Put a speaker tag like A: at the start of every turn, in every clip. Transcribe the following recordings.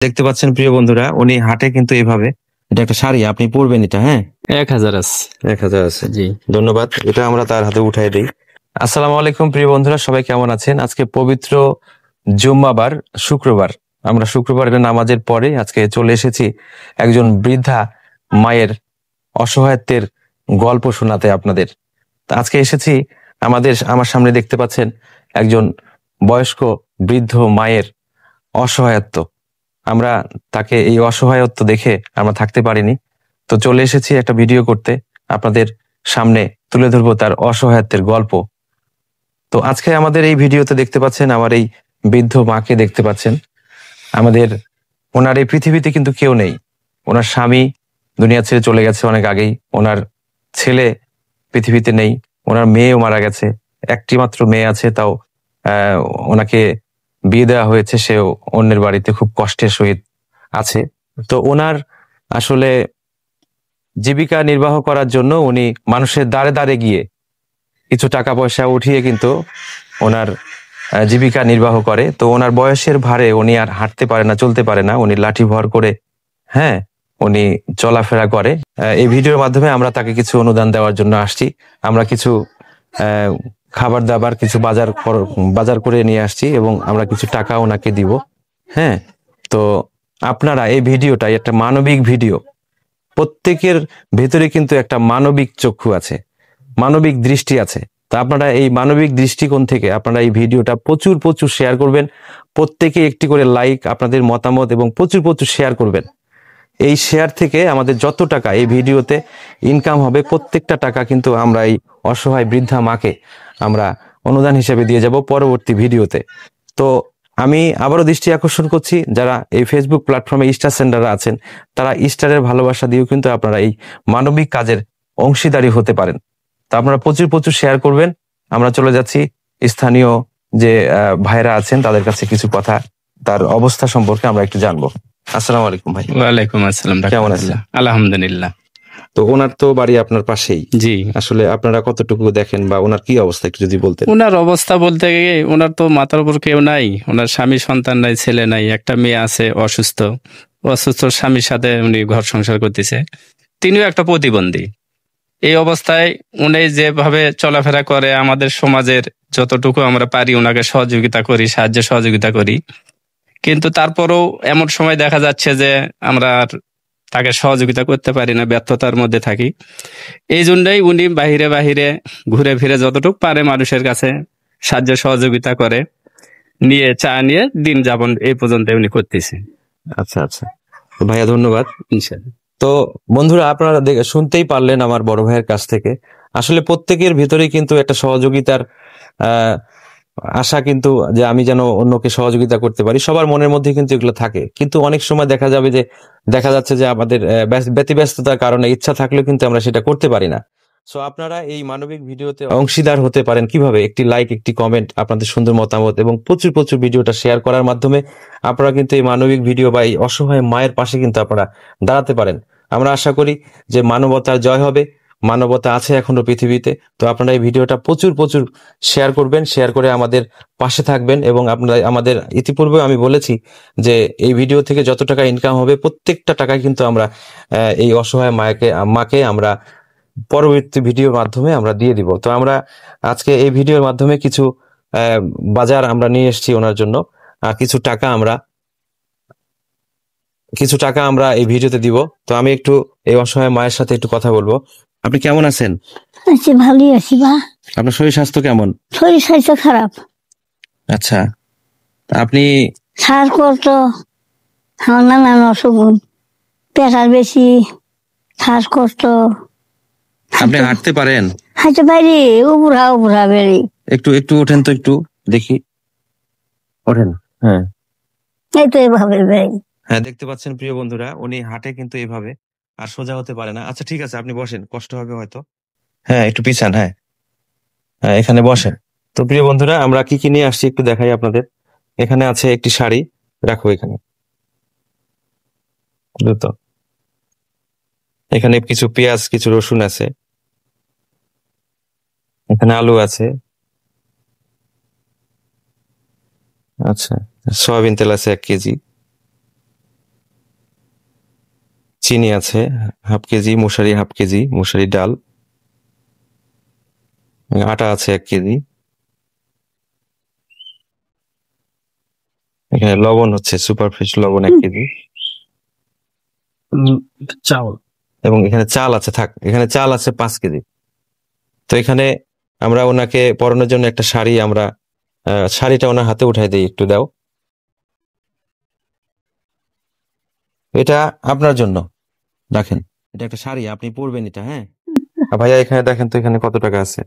A: দেখতে পাচ্ছেন প্রিয় বন্ধুরা, উনি হাঁটে কিন্তু এইভাবে। এটা একটা শাড়ি, আপনি পরবেন এটা? হ্যাঁ,
B: 1000 আছে।
A: 1000 আছে।
B: জি,
A: ধন্যবাদ, এটা আমরা তার হাতে উঠাই দিই। আসসালামু আলাইকুম প্রিয় বন্ধুরা, সবাই কেমন আছেন? আজকে পবিত্র জুম্মাবার, শুক্রবার। আমরা শুক্রবারের নামাজের পরে আজকে চলে এসেছি একজন বৃদ্ধা মায়ের অসহায়ত্বের গল্প শোনাতে আপনাদের। তা আজকে এসেছি আমার সামনে দেখতে পাচ্ছেন একজন বয়স্ক বৃদ্ধ মায়ের অসহায়ত্ব। আমরা তাকে এই অসহায়ত্ব দেখে আমরা থাকতে পারিনি, তো চলে এসেছি একটা ভিডিও করতে, আপনাদের সামনে তুলে ধরবো তার অসহায়ত্বের গল্প। তো আজকে আমাদের এই ভিডিওতে দেখতে পাচ্ছেন আমার এই বৃদ্ধ মাকে দেখতে পাচ্ছেন। আমাদের ওনার এই পৃথিবীতে কিন্তু কেউ নেই। ওনার স্বামী দুনিয়া ছেড়ে চলে গেছে অনেক আগেই। ওনার ছেলে পৃথিবীতে নেই। ওনার মেয়েও মারা গেছে। একটি মাত্র মেয়ে আছে, তাও আহ ওনাকে বিয়ে দেওয়া হয়েছে, সেও অন্যের বাড়িতে খুব কষ্টের সহিত আছে। তো ওনার আসলে জীবিকা নির্বাহ করার জন্য উনি মানুষের দ্বারে দ্বারে গিয়ে কিছু টাকা পয়সা উঠিয়ে কিন্তু ওনার জীবিকা নির্বাহ করে। তো ওনার বয়সের ভারে উনি আর হাঁটতে পারে না, চলতে পারে না, উনি লাঠি ভর করে, হ্যাঁ, উনি চলাফেরা করে। এই ভিডিওর মাধ্যমে আমরা তাকে কিছু অনুদান দেওয়ার জন্য আসছি। আমরা কিছু আহ, খাবার দাবার, কিছু বাজার করে নিয়ে আসছি এবং আমরা কিছু টাকা ওনাকে দিব। হ্যাঁ, তো আপনারা এই ভিডিওটা একটা মানবিক ভিডিও। প্রত্যেকের ভেতরে কিন্তু একটা মানবিক চক্ষু আছে, মানবিক দৃষ্টি আছে। তা আপনারা এই মানবিক দৃষ্টিকোণ থেকে আপনারা এই ভিডিওটা প্রচুর প্রচুর শেয়ার করবেন। প্রত্যেকে একটি করে লাইক, আপনাদের মতামত এবং প্রচুর প্রচুর শেয়ার করবেন। এই শেয়ার থেকে আমাদের যত টাকা এই ভিডিওতে ইনকাম হবে, প্রত্যেকটা টাকা কিন্তু আমরা এই অসহায় বৃদ্ধা মাকে আমরা অনুদান হিসেবে দিয়ে যাব পরবর্তী ভিডিওতে। তো আমি আবারও দৃষ্টি আকর্ষণ করছি, যারা এই ফেসবুক প্ল্যাটফর্মে স্টার সেন্ডাররা আছেন, তারা স্টারের ভালোবাসা দিয়েও কিন্তু আপনারা এই মানবিক কাজের অংশীদারি হতে পারেন। তা আপনারা প্রচুর প্রচুর শেয়ার করবেন। আমরা চলে যাচ্ছি স্থানীয় যে ভাইরা আছেন তাদের কাছে কিছু কথা, তার অবস্থা সম্পর্কে আমরা একটু জানবো। আসসালামু আলাইকুম ভাই।
B: ওয়ালাইকুম আসসালাম।
A: কেমন আছেন?
B: আলহামদুলিল্লাহ।
A: তো ওনার তো বাড়ি আপনার পাশেই।
B: জি,
A: আসলে আপনারা কতটুকু দেখেন বা ওনার কি অবস্থা একটু যদি বলতেন।
B: ওনার অবস্থা বলতে গিয়ে ওনার তো মাথার উপর কেউ নাই, ওনার স্বামী সন্তান নাই, ছেলে নাই, একটা মেয়ে আছে অসুস্থ। অসুস্থ স্বামীর সাথে উনি ঘর সংসার করতেছে। তিনিও একটা প্রতিবন্ধী। এই অবস্থায় উনি যেভাবে চলাফেরা করে, আমাদের সমাজের যতটুকু আমরা পারি ওনাকে সহযোগিতা করি, সাহায্য সহযোগিতা করি। কিন্তু তারপরেও এমন সময় দেখা যাচ্ছে যে আমরা আর তাকে সহযোগিতা করতে পারি না, ব্যর্থতার মধ্যে থাকি। এই জন্যই উনি বাহিরে বাহিরে ঘুরে ফিরে যতটুকু পারে মানুষের কাছে সাহায্য সহযোগিতা করে, নিয়ে চা নিয়ে দিন যাপন এই পর্যন্ত উনি করতেছে।
A: আচ্ছা আচ্ছা, তো ভাইয়া ধন্যবাদ।
B: ইনশাআল্লাহ।
A: তো বন্ধুরা, আপনারা শুনতেই পারলেন আমার বড় ভাইয়ের কাছ থেকে। আসলে প্রত্যেকের ভিতরেই কিন্তু একটা সহযোগিতার আহ আশা, কিন্তু যে আমি যেন অন্যকে সহযোগিতা করতে পারি, সবার মনের মধ্যে কিন্তু এগুলো থাকে। কিন্তু অনেক সময় দেখা যাচ্ছে যে আমাদের ব্যতিব্যস্ততার কারণে ইচ্ছা থাকলেও কিন্তু আমরা সেটা করতে পারি না। সো আপনারা এই মানবিক ভিডিওতে অংশীদার হতে পারেন কিভাবে? একটি লাইক, একটি কমেন্ট, আপনাদের সুন্দর মতামত এবং প্রচুর প্রচুর ভিডিওটা শেয়ার করার মাধ্যমে আপনারা কিন্তু এই মানবিক ভিডিও বা এই অসহায় মায়ের পাশে কিন্তু আপনারা দাঁড়াতে পারেন। আমরা আশা করি যে মানবতার জয় হবে। মানবতা আছে এখনো পৃথিবীতে। তো আপনারা এই ভিডিওটা প্রচুর প্রচুর শেয়ার করবেন, শেয়ার করে আমাদের পাশে থাকবেন। এবং আপনারা আমাদের ইতিপূর্বে আমি বলেছি যে এই ভিডিও থেকে যত টাকা ইনকাম হবে প্রত্যেকটা টাকায় কিন্তু আমরা এই অসহায় মাকে আমরা পরবর্তী ভিডিওর মাধ্যমে আমরা দিয়ে দিব। তো আমরা আজকে এই ভিডিওর মাধ্যমে কিছু বাজার আমরা নিয়ে এসেছি ওনার জন্য। আর কিছু টাকা আমরা এই ভিডিওতে দিব। তো আমি একটু এই অসহায় মায়ের সাথে একটু কথা বলবো। আপনি কেমন আছেন?
C: আছি, ভালোই আছি বা।
A: আপনার শরীর স্বাস্থ্য কেমন?
C: শরীর স্বাস্থ্য খারাপ।
A: আচ্ছা, আপনি
C: শ্বাসকষ্ট, আমার নানান অসুখ, প্রেশার বেশি, শ্বাসকষ্ট।
A: আপনি হাঁটতে পারেন?
C: হাঁটতে পারি, উপরা উপরা বেরি।
A: একটু একটু ওঠেন তো, একটু দেখি, ওঠেন। হ্যাঁ
C: এই তো এভাবে বেরি।
A: হ্যাঁ, দেখতে পাচ্ছেন প্রিয় বন্ধুরা, উনি হাঁটে কিন্তু এইভাবে, আর সোজা হতে পারে না। আচ্ছা ঠিক আছে, আপনি বসেন, কষ্ট হবে হয়তো। হ্যাঁ, একটু পিছান। হ্যাঁ হ্যাঁ, এখানে বসেন। তো প্রিয় বন্ধুরা, আমরা কি কি নিয়ে আসছি একটু দেখাই আপনাদের। এখানে আছে একটি শাড়ি, রাখো এখানে, দ্রুত। এখানে কিছু পেঁয়াজ, কিছু রসুন আছে, এখানে আলু আছে, আচ্ছা, সয়াবিন তেল আছে 1 কেজি, চিনি আছে হাফ কেজি, হাফ কেজি মশারি ডাল, আটা আছে 1 কেজি, এখানে লবণ হচ্ছে সুপার ফ্রেশ লবণ 1 কেজি,
B: চাউল
A: এবং এখানে চাল আছে, এখানে চাল আছে 5 কেজি। তো এখানে আমরা ওনাকে পরানোর জন্য একটা শাড়ি, আমরা শাড়িটা ওনার হাতে উঠাই দিই, একটু দাও। এটা আপনার জন্য রাখেন, এটা একটা শাড়ি, আপনি পরবেন এটা। হ্যাঁ ভাইয়া, এখানে দেখেন তো এখানে কত টাকা আছে।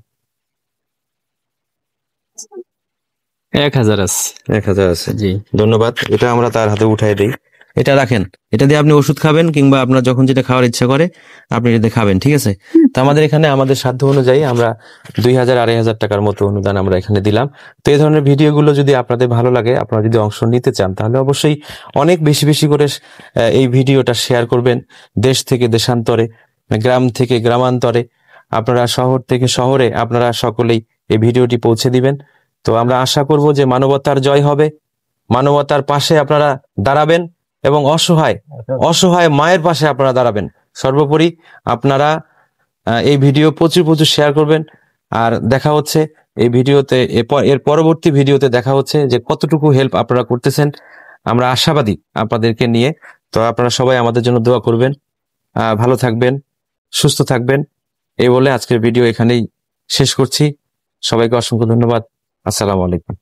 B: 1000 আছে।
A: 1000 আছে,
B: জি।
A: ধন্যবাদ। এটা আমরা তার হাতে উঠাই দিই, এটা রাখেন, এটা দিয়ে আপনি ওষুধ খাবেন, কিংবা আপনার যখন যেটা খাওয়ার ইচ্ছা করে আপনি এটা দিয়ে খাবেন, ঠিক আছে? তো আমাদের এখানে আমাদের সাধ্য অনুযায়ী আমরা 2000 2500 টাকার মতো অনুদান আমরা এখানে দিলাম। তো এই ধরনের ভিডিওগুলো যদি আপনাদের ভালো লাগে, আপনারা যদি অংশ নিতে চান, তাহলে অবশ্যই অনেক বেশি বেশি করে এই ভিডিওটা শেয়ার করবেন। দেশ থেকে দেশান্তরে, গ্রাম থেকে গ্রামান্তরে, আপনারা শহর থেকে শহরে, আপনারা সকলেই এই ভিডিওটি পৌঁছে দিবেন। তো আমরা আশা করব যে মানবতার জয় হবে, মানবতার পাশে আপনারা দাঁড়াবেন, এবং অসহায় মায়ের পাশে আপনারা দাঁড়াবেন। সর্বোপরি আপনারা এই ভিডিও প্রচুর প্রচুর শেয়ার করবেন। আর দেখা হচ্ছে এই ভিডিওতে, এর পরবর্তী ভিডিওতে দেখা হচ্ছে যে কতটুকু হেল্প আপনারা করতেছেন। আমরা আশাবাদী আপনাদেরকে নিয়ে। তো আপনারা সবাই আমাদের জন্য দোয়া করবেন। ভালো থাকবেন, সুস্থ থাকবেন, এই বলে আজকের ভিডিও এখানেই শেষ করছি। সবাইকে অসংখ্য ধন্যবাদ। আসসালামু আলাইকুম।